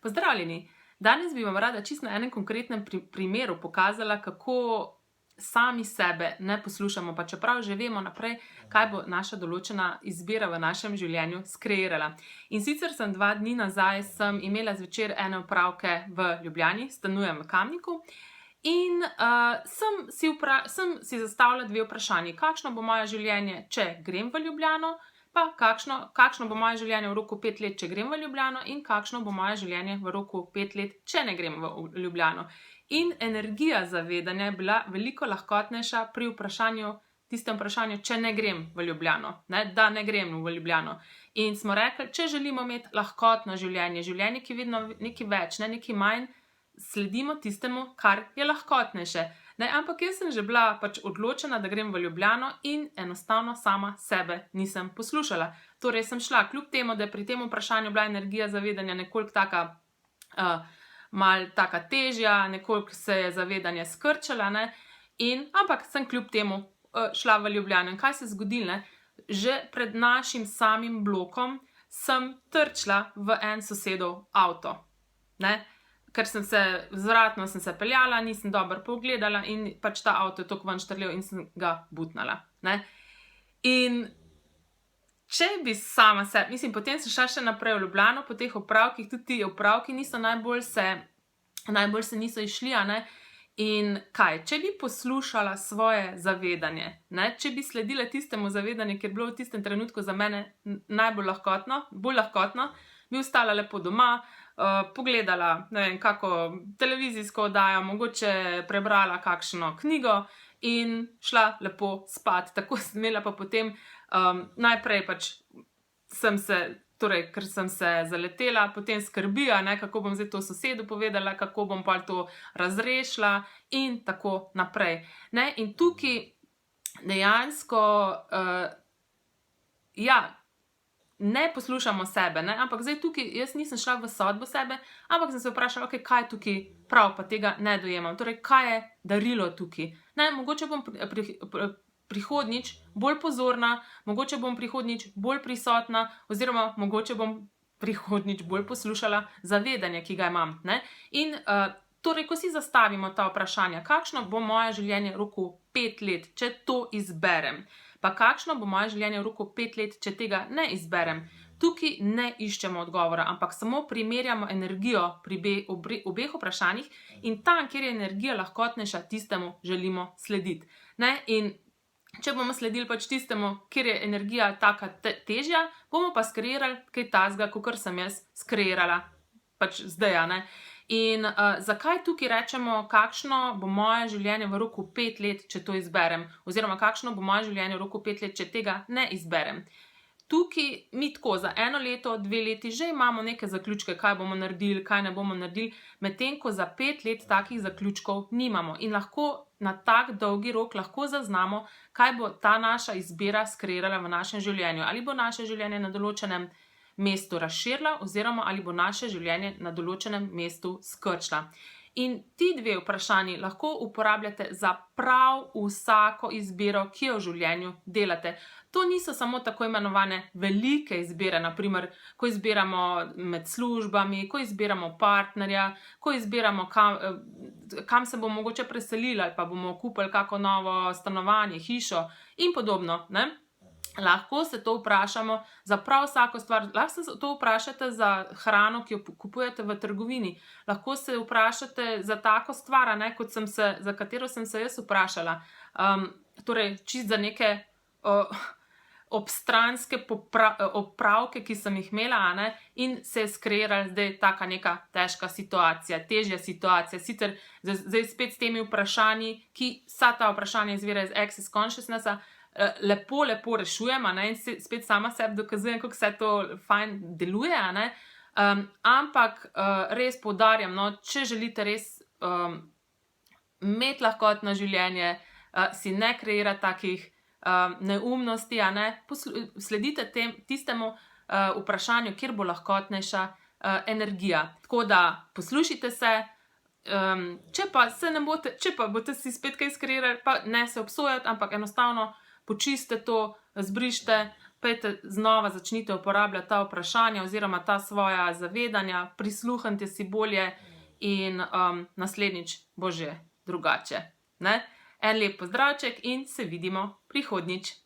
Pozdravljeni! Danes bi vam rada čisto na enem konkretnem primeru pokazala, kako sami sebe ne poslušamo, pa čeprav že vemo naprej, kaj bo naša določena izbira v našem življenju skreirala. In sicer sem 2 dni nazaj imela zvečer ene opravke v Ljubljani, stanujem v Kamniku, in sem si zastavila 2 vprašanji. Kakšno bo moje življenje, če grem v Ljubljano, pa kakšno bo moje življenje v roku 5 let, če grem v Ljubljano, in kakšno bo moje življenje v roku 5 let, če ne grem v Ljubljano. In energija zavedanja je bila veliko lahkotnejša pri tistem vprašanju, če ne grem v Ljubljano, da ne grem v Ljubljano. In smo rekli, če želimo imeti lahkotno življenje, ki je vedno nekaj več, nekaj manj, sledimo tistemu, kar je lahkotnejše. Ampak jaz sem že bila odločena, da grem v Ljubljano, in enostavno sama sebe nisem poslušala. Torej sem šla, kljub temu, da je pri tem vprašanju bila energija zavedanja nekoliko taka, malo taka težja, nekoliko se je zavedanje skrčala, ampak sem kljub temu šla v Ljubljano. In kaj se je zgodilo, Že pred našim samim blokom sem trčila v en sosedov avto, ker vzvratno sem se peljala, nisem dobro pogledala in ta avto je toliko ven štrlel in sem ga butnala. In če bi sama sebe, potem sem šla še naprej v Ljubljano po teh opravkih, tudi ti opravki niso najbolj se niso izšli, in kaj, če bi poslušala svoje zavedanje, če bi sledila tistemu zavedanju, ker je bilo v tistem trenutku za mene najbolj lahkotno, bolj lahkotno, bi ostala lepo doma, pogledala, kako televizijsko oddajo, mogoče prebrala kakšno knjigo in šla lepo spat. Tako sem imela pa potem, najprej ker sem se zaletela, potem skrbi, kako bom zdaj to sosedu povedala, kako bom pol to razrešila in tako naprej. In tukaj dejansko, ne poslušamo sebe, ampak zdaj tukaj jaz nisem šla v sodbo sebe, ampak sem se vprašala, okej, kaj je tukaj prav, pa tega ne dojemam. Torej, kaj je darilo tukaj? Mogoče bom prihodnjič bolj pozorna, mogoče bom prihodnjič bolj prisotna, oziroma mogoče bom prihodnjič bolj poslušala zavedanje, ki ga imam. In torej, ko si zastavimo ta vprašanja, kakšno bo moje življenje v roku 5 let, če to izberem, pa kakšno bo moje življenje v roku 5 let, če tega ne izberem, tukaj ne iščemo odgovora, ampak samo primerjamo energijo pri obeh vprašanjih in tam, kjer je energija lahkotnejša, tistemu želimo slediti. In če bomo sledili tistemu, kjer je energija taka težja, bomo pa skreirali kaj takega, kakor sem jaz skreirala zdaj, In zakaj tukaj rečemo, kakšno bo moje življenje v roku 5 let, če to izberem, oziroma kakšno bo moje življenje v roku 5 let, če tega ne izberem. Tukaj mi tako za 1 leto, 2 leti že imamo neke zaključke, kaj bomo naredili, kaj ne bomo naredili, medtem ko za 5 let takih zaključkov nimamo. In lahko na tak dolgi rok lahko zaznamo, kaj bo ta naša izbira skreirala v našem življenju. Ali bo naše življenje na določenem mestu razširila, oziroma ali bo naše življenje na določenem mestu skrčila. In ti 2 vprašanji lahko uporabljate za prav vsako izbiro, ki jo v življenju delate. To niso samo tako imenovane velike izbire, na primer, ko izbiramo med službami, ko izbiramo partnerja, ko izbiramo, kam se bomo mogoče preselili, ali pa bomo kupili kako novo stanovanje, hišo in podobno. Lahko se to vprašamo za prav vsako stvar, lahko se to vprašate za hrano, ki jo kupujete v trgovini, lahko se vprašate za tako stvar, za katero sem se jaz vprašala. Torej, čisto za neke obstranske opravke, ki sem jih imela, in se je skreirala zdaj taka neka težka situacija, težja situacija. Sicer zdaj spet s temi vprašanji, vsa ta vprašanja izvira iz Access Consciousnessa, lepo rešujem, in spet sama sebi dokazujem, kako vse to fajn deluje, ampak res poudarjam, če želite res imeti lahkotno življenje, si ne kreirati takih neumnosti, sledite tistemu vprašanju, kjer bo lahkotnejša energija. Tako da poslušajte se, če pa boste si spet kaj skreirali, pa ne se obsojati, ampak enostavno počistite to, zbrišite, pejte znova začnite uporabljati ta vprašanja oziroma ta svoja zavedanja, prisluhnite si bolje in naslednjič bo že drugače. Ne? En lep pozdravček in se vidimo prihodnjič.